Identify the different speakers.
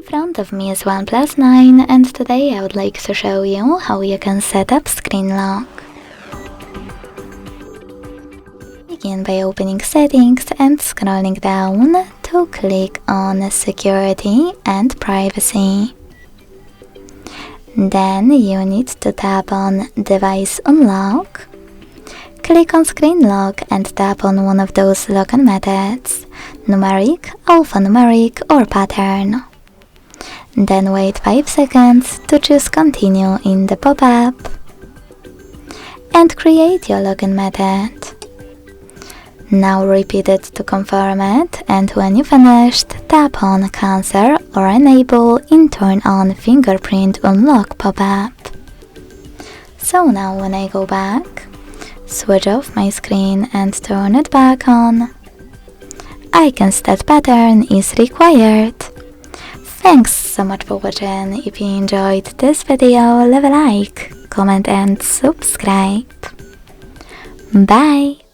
Speaker 1: front of me is OnePlus 9 and today I would like to show you how you can set up screen lock. Begin by opening settings and scrolling down to click on security and privacy. Then you need to tap on device unlock. Click on screen lock and tap on one of those login methods, numeric, alphanumeric or pattern. Then wait 5 seconds to choose continue in the pop-up and create your login method. Now repeat it to confirm it, and when you finished, tap on cancel or enable in turn on fingerprint unlock pop-up. So now when I go back, switch off my screen and turn it back on, I can set pattern is required. Thanks so much for watching. If you enjoyed this video, leave a like, comment and subscribe. Bye!